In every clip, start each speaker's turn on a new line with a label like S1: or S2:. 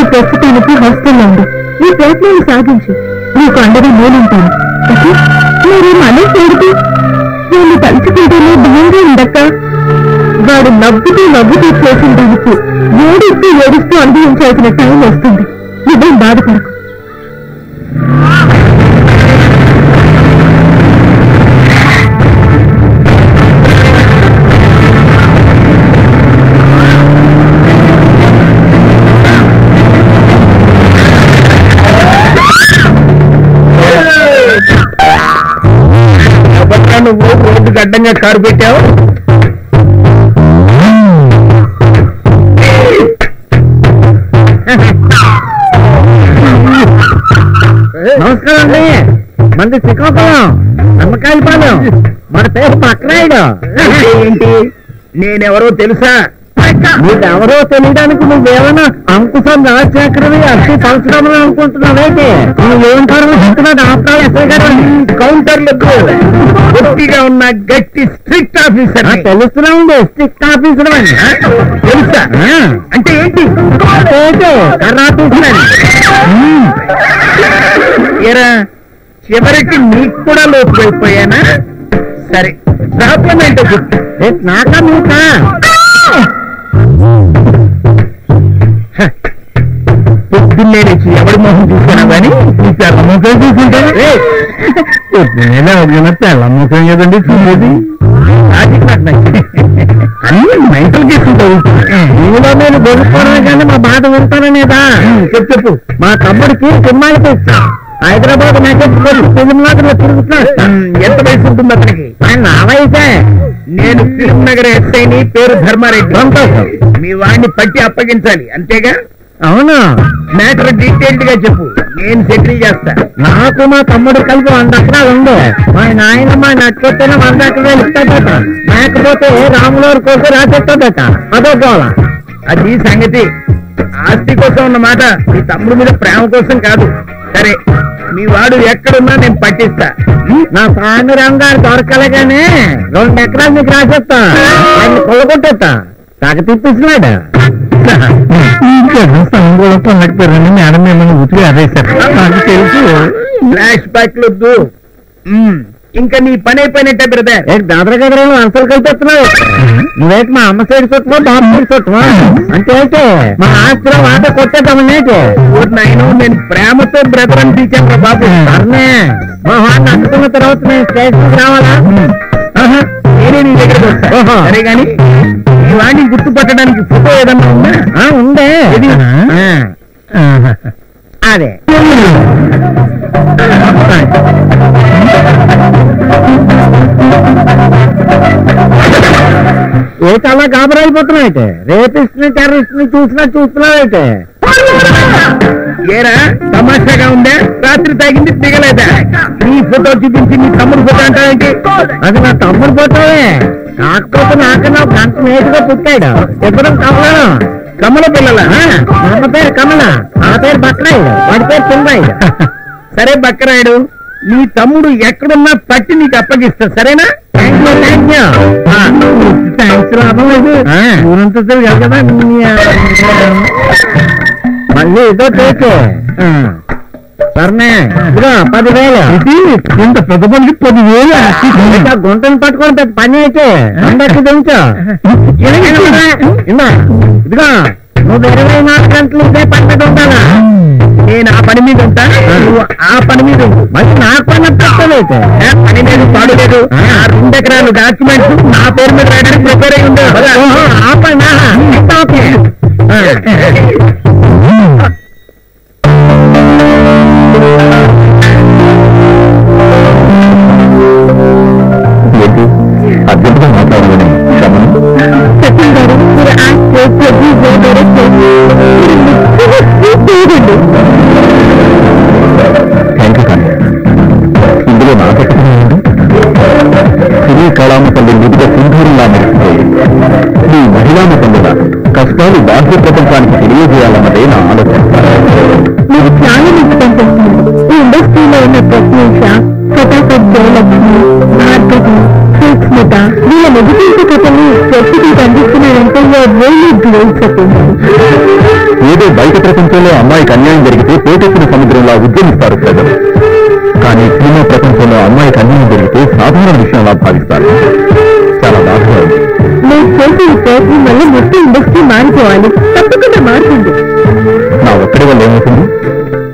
S1: నువ్వు ప్రస్తుతానికి హాస్టల్లో ఉండు. నీ ప్రయత్నాలు సాగించు. నీకు అండగా నేనుంటాను. మరి మనసు ఏడుతూ నేను తలుచుకుంటేనే భయంగా ఉండక్క. వాడు నవ్వుతూ చేసిన దానికి ఏడుస్తూ అనుభవించాల్సిన టైం వస్తుంది. నువ్వేం బాధపడకు.
S2: నువ్వు రోడ్డుకి అడ్డంగా కారు పెట్టావు. నమస్కారం అండి. మంది శ్రీకాకుళం నమ్మకాయపాలెం. మన పేరు పక్కనాయుడు. ఏంటి నేనెవరో తెలుసా? నీకెవరో తెలియడానికి నువ్వేమన్నా అంకుశం రాజశేఖరవి అతి సంవత్సరంలో అనుకుంటున్నావేంటి? నువ్వేంటారో చెప్తున్నాడు. ఆఫ్టర్ ఎస్ఐ గారు కౌంటర్లకు గట్టిగా ఉన్న గట్టి స్ట్రిక్ట్ ఆఫీసర్. తెలుస్తున్నా ఉంది స్ట్రిక్ట్ ఆఫీసర్ అని తెలుసా? అంటే ఏంటి? ఏరా చివరికి నీకు కూడా లోపైపోయానా? సరే ప్రాబ్లం ఏంటో చెప్పు. నాకా మీకా పొద్దున్నే నుంచి ఎవరి మొహం చూసానా కానీ ఈ తెల్ల ముఖం చూసుకుంటాను. పొద్దున్నే తెల్ల ముఖం కదండి చూసేది. అన్ని మైంటల్ చేసుకుంటావు. నీలో నేను బొడుకోవడమే కానీ మా బాధ వింటాననేదా? చెప్పు. మా తమ్ముడికి సినిమాలకి ఇచ్చా. హైదరాబాద్ ఫిలిం నగర్ తిరుగుతున్నాడు. ఎంత వయసు ఉంటుంది అతనికి? నా వయసే. నేను ఫిలిం నగర్ ఎస్ఐని, పేరు ధర్మారెడ్డి. సంతోషం. మీ వాడిని పట్టి అప్పగించాలి అంతేగా? అవును. మ్యాటర్ డీటెయిల్డ్ గా చెప్పు, నేను సెటిల్ చేస్తా. నాకు మా తమ్ముడు కలిపి 100 ఎకరాలు ఉండు. మా నాయన మా నట్టుకొస్తేనే 100 ఎకరాలు ఇస్తాడట. లేకపోతే రాములవారి కోసం రాసేస్తాడట. అదో గోళ. అది సంగతి. ఆస్తి కోసం ఉన్నమాట, మీ తమ్ముడు మీద ప్రేమ కోసం కాదు. సరే మీ వాడు ఎక్కడున్నా నేను పట్టిస్తా. నా సామిరామ్ గారు దొరకలేగానే 2 ఎకరాలు మీకు రాసేస్తా. ఆయన కొల్లగొట్టేస్తా. నాకు తిప్పిస్తున్నాడు. నడిపోయారని మేడం మిమ్మల్ని ఉతికి అదేశారు. నాకు తెలుసు. ఫ్లాష్ బ్యాక్ వద్దు. ఇంకా నీ పని అయిపోయినట్టే బ్రదర్. దాదర గదరా అసలు కలిపేస్తున్నావు. నువ్వేంటి మా అమ్మ సైడ్ చుట్టమా బాబు సైడ్ చుట్టమా? అంటే అయితే మా ఆస్తిలో వాట కొట్టేద్దామనేటి. నేను ప్రేమతో బ్రదర్ అని తీసాను బాబు. సరే మా వాడిని అందుకున్న తర్వాత నేను స్టేషన్కి రావాలా? నేనే నీ దగ్గరకు వస్తా. సరే గాని ఈ వాడిని గుర్తుపట్టడానికి ఫోటో ఏదన్నా ఉందా? ఉందే. అదే ఏ చాలా గాబరైపోతున్నాయితే. రేపిస్ట్ని టెర్రరిస్ట్ని చూస్తున్నావైతే. ఏరా తమాషాగా ఉందా? రాత్రి తాగింది దిగలేదా? నీ ఫోటో చూపించి నీ తమ్ముడు ఫోటో అంటావేంటి? అది నా తమ్ముడు ఫోటోవే. కాకపోతే నాకన్నా ఒక గంట నేటుగా పుట్టాడు. ఎప్పుడు కమలను కమల పిల్లల. అమ్మ పేరు కమల, ఆ పేరు బక్కరాయుడు, వాడి పేరు చిన్నరాయుడు. సరే బక్కరాయుడు, నీ తమ్ముడు ఎక్కడున్నా పట్టి నీకు అప్పగిస్తా. సరేనా? థ్యాంక్స్ లాభం లేదు. ఊరంతా తిరిగారు కదా. మళ్ళీ ఏదో చేసే. సరేనే ఇదిగో 10,000. ఇంత పెద్ద పనికి 10,000. గుంటను పట్టుకొని పెద్ద పని అయితే అందరికి తెలుసు. ఇదిగో నువ్వు 24 గంటలు ఇదే పని ఉండాలా? నేను ఆ పని మీద ఉంటా, నువ్వు ఆ పని మీద ఉంటు. మరి నా పని పెట్టలేదు. పని లేదు పాడు లేదు. 2 ఎకరాలు డాక్యుమెంట్స్ నా పేరు మీద రాయడానికి ప్రిపేర్ అయి ఉండేది. ఆ పని అద్భుతంగా మాట్లాడాలని సచిన్ గారు మీరు థ్యాంక్ యూ కానీ ఇందులో నా పెట్టండి. సినీ కళామ తల్లి ముద్ద సింధూరులా మెరిసిపోయి ఈ మహిళామ తల్లుల కష్టాలు బాహ్య ప్రపంచానికి తెలియజేయాలన్నదే నా ఆలోచన. మీరు చాలా మంచి పని చేస్తున్నారు. ఈ ఇండస్ట్రీలో ఉన్న ప్రత్యేక ఫటాఫట్ జయలక్ష్మి, భార్గవి, సూక్ష్మత వీళ్ళ నెగిటివ్ కథని ప్రకృతికి అందిస్తున్నారంటే ఏదో బై బయట ప్రపంచంలో అమ్మాయికి అన్యాయం జరిగితే పోటెత్తిన సముద్రంలా ఉద్యమిస్తారు ప్రజలు. కానీ సినిమా ప్రపంచంలో అమ్మాయికి అన్యాయం జరిగితే సాధారణ విషయంలా భావిస్తారు. చాలా బాధగా ఉంది.
S1: నేను చేసే ఈ ప్రయత్నం వల్ల మొత్తం ఇండస్ట్రీ మారిపోవాలి. తప్పకుండా మారుతుంది.
S2: నా ఒక్కడి వల్ల ఏమవుతుంది?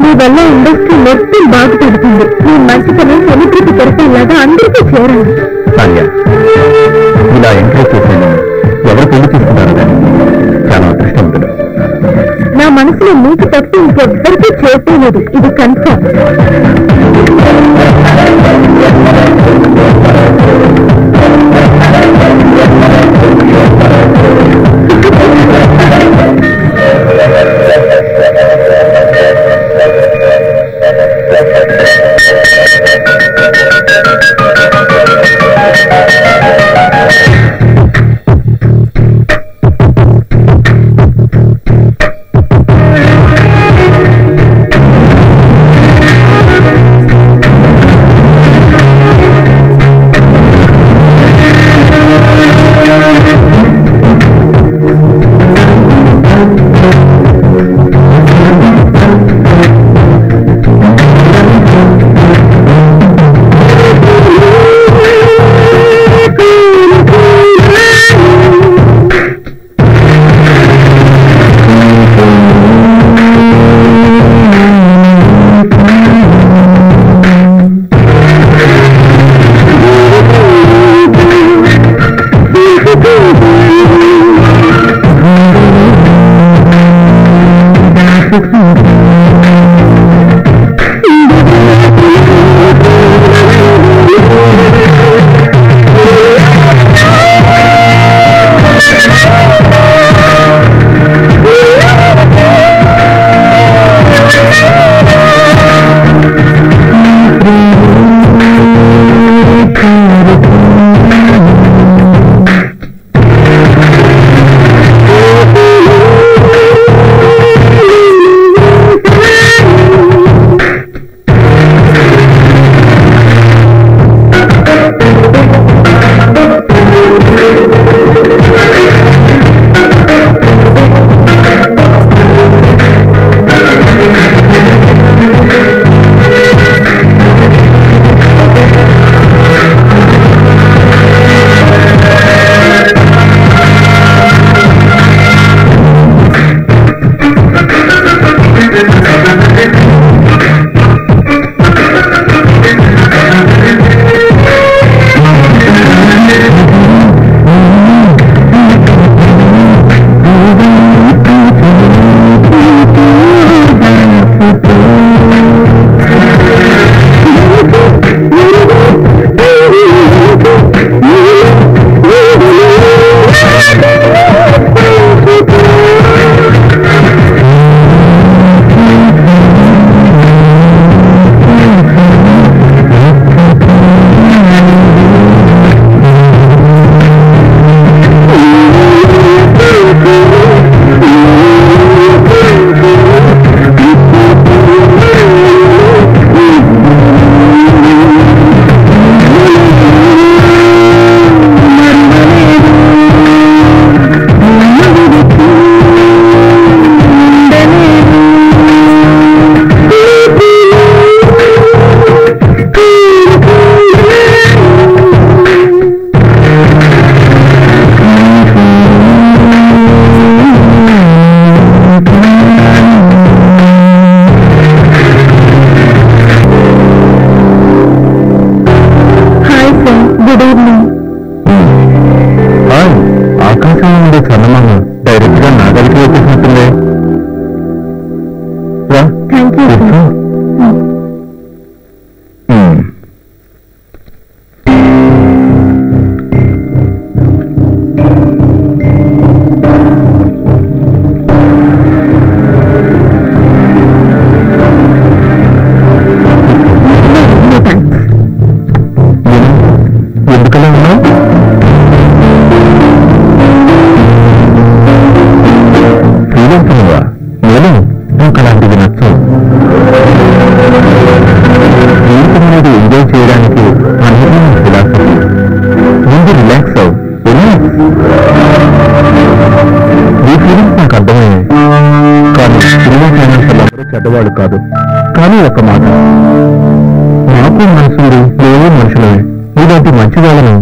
S1: మీ వల్ల ఇండస్ట్రీ మొత్తం బాగుపడుతుంది. మీ మంచితనం సముద్రపు కొరతలాగా అందరికీ చేరాలి.
S2: సానియా, ఇలా ఎంకరేజ్ చేశాను. ఎవరు పెళ్లి చేసుకుంటారు కానీ చాలా అదృష్టవంతుడు.
S1: నా మనసులో నీకు తప్ప ఇంకెవ్వరికీ చేరలేదు. ఇది కన్ఫర్మ్.
S2: చెడ్డవాడు కాదు. కానీ ఒక మాట, నాకు మనసుంది, మేము మనుషులమే. ఇలాంటి మంచి వాళ్ళను